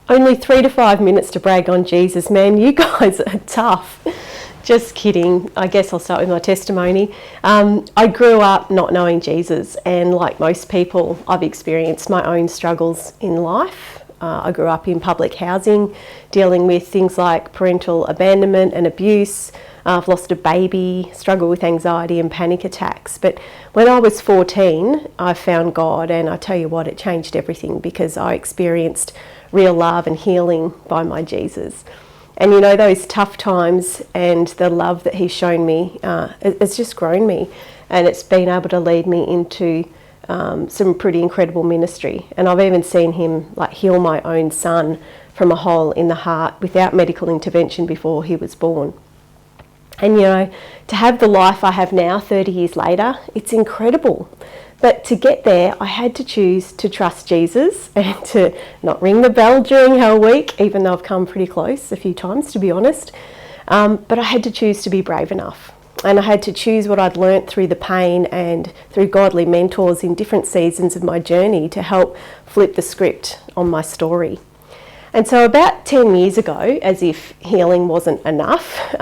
Only 3 to 5 minutes to brag on Jesus. Man, you guys are tough. Just kidding. I guess I'll start with my testimony. I grew up not knowing Jesus, and like most people, I've experienced my own struggles in life. I grew up in public housing, dealing with things like parental abandonment and abuse. I've lost a baby, struggled with anxiety and panic attacks. But when I was 14, I found God, and I tell you what, it changed everything, because I experienced real love and healing by my Jesus. And you know, those tough times and the love that he's shown me, it's just grown me, and it's been able to lead me into some pretty incredible ministry. And I've even seen him like heal my own son from a hole in the heart without medical intervention before he was born. And you know, to have the life I have now 30 years later, it's incredible. But to get there, I had to choose to trust Jesus and to not ring the bell during Hell Week, even though I've come pretty close a few times, to be honest. But I had to choose to be brave enough. And I had to choose what I'd learnt through the pain and through godly mentors in different seasons of my journey to help flip the script on my story. And so about 10 years ago, as if healing wasn't enough,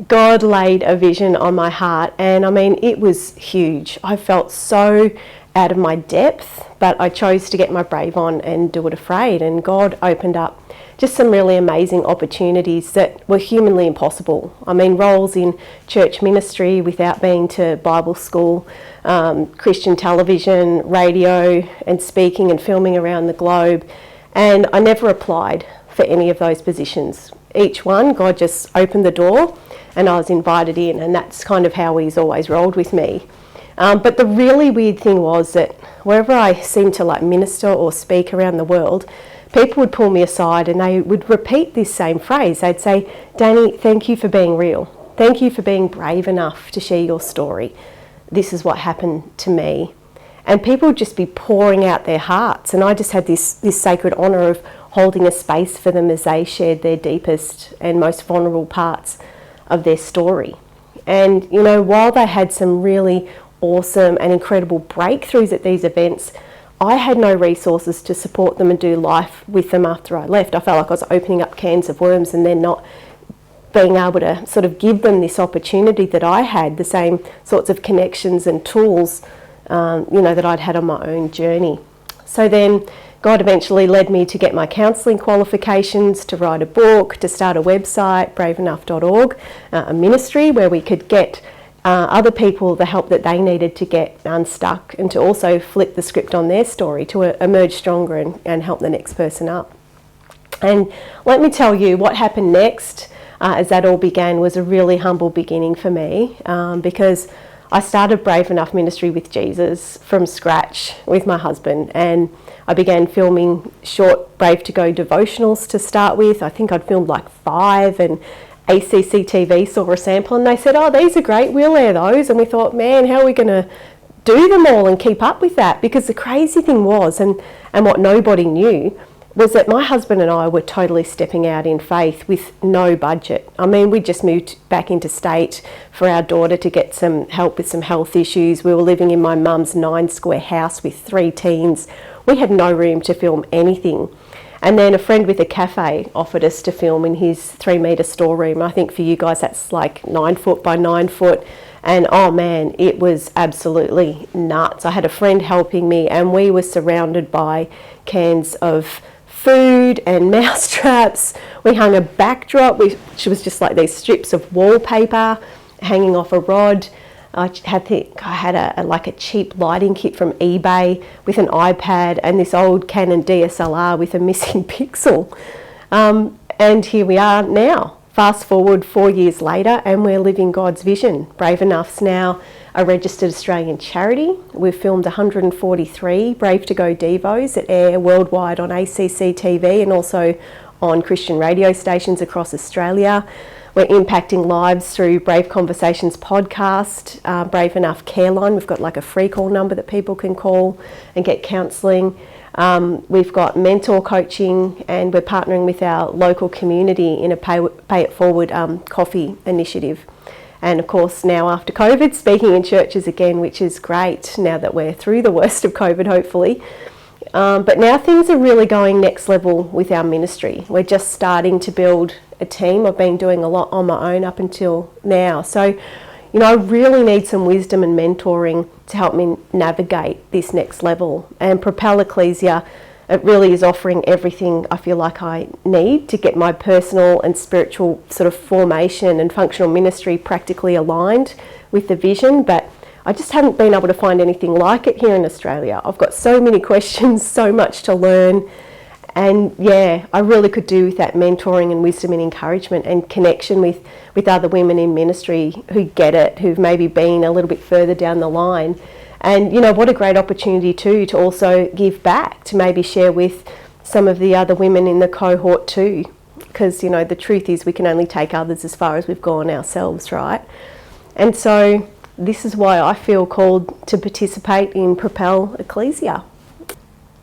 God laid a vision on my heart, and I mean, it was huge. I felt so out of my depth, but I chose to get my brave on and do it afraid. And God opened up just some really amazing opportunities that were humanly impossible. I mean, roles in church ministry without being to Bible school, Christian television, radio, and speaking and filming around the globe. And I never applied for any of those positions. Each one, God just opened the door and I was invited in, and that's kind of how he's always rolled with me. But the really weird thing was that wherever I seemed to like minister or speak around the world, people would pull me aside and they would repeat this same phrase. They'd say, "Danny, thank you for being real. Thank you for being brave enough to share your story. This is what happened to me." And people would just be pouring out their hearts, and I just had this sacred honour of holding a space for them as they shared their deepest and most vulnerable parts of their story. And you know, while they had some really awesome and incredible breakthroughs at these events, I had no resources to support them and do life with them after I left. I felt like I was opening up cans of worms and then not being able to sort of give them this opportunity that I had, the same sorts of connections and tools that I'd had on my own journey. So then God eventually led me to get my counselling qualifications, to write a book, to start a website, braveenough.org, a ministry where we could get other people the help that they needed to get unstuck, and to also flip the script on their story to emerge stronger and help the next person up. And let me tell you, what happened next as that all began was a really humble beginning for me, because I started Brave Enough Ministry with Jesus from scratch with my husband, and I began filming short Brave to Go devotionals to start with. I think I'd filmed like 5, and ACC TV saw a sample and they said, "Oh, these are great, we'll air those." And we thought, man, how are we going to do them all and keep up with that? Because the crazy thing was, and what nobody knew, was that my husband and I were totally stepping out in faith with no budget. I mean, we just moved back into state for our daughter to get some help with some health issues. We were living in my mum's 9-square house with 3 teens. We had no room to film anything. And then a friend with a cafe offered us to film in his 3-metre storeroom. I think for you guys that's like 9 foot by 9 foot. And oh man, it was absolutely nuts. I had a friend helping me, and we were surrounded by cans of food and mouse traps. We hung a backdrop, which was just like these strips of wallpaper hanging off a rod. I had a cheap lighting kit from eBay with an iPad and this old Canon DSLR with a missing pixel. And here we are now. Fast forward 4 years later, and we're living God's vision. Brave Enough's now a registered Australian charity. We've filmed 143 Brave to Go Devos that air worldwide on ACC TV and also on Christian radio stations across Australia. We're impacting lives through Brave Conversations podcast, Brave Enough Care Line. We've got like a free call number that people can call and get counselling. We've got mentor coaching, and we're partnering with our local community in a Pay It Forward coffee initiative. And of course, now after COVID, speaking in churches again, which is great now that we're through the worst of COVID, hopefully. But now things are really going next level with our ministry. We're just starting to build a team. I've been doing a lot on my own up until now. So, I really need some wisdom and mentoring to help me navigate this next level. And Propel Ecclesia, it really is offering everything I feel like I need to get my personal and spiritual sort of formation and functional ministry practically aligned with the vision. But I just haven't been able to find anything like it here in Australia. I've got so many questions, so much to learn. And yeah, I really could do with that mentoring and wisdom and encouragement and connection with other women in ministry who get it, who've maybe been a little bit further down the line. And what a great opportunity too to also give back, to maybe share with some of the other women in the cohort too. Because, the truth is we can only take others as far as we've gone ourselves, right? And so this is why I feel called to participate in Propel Ecclesia.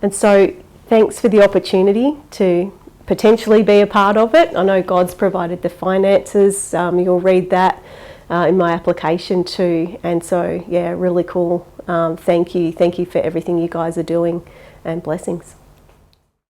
And so thanks for the opportunity to potentially be a part of it. I know God's provided the finances. You'll read that in my application too. And so, yeah, really cool. Thank you. Thank you for everything you guys are doing, and blessings.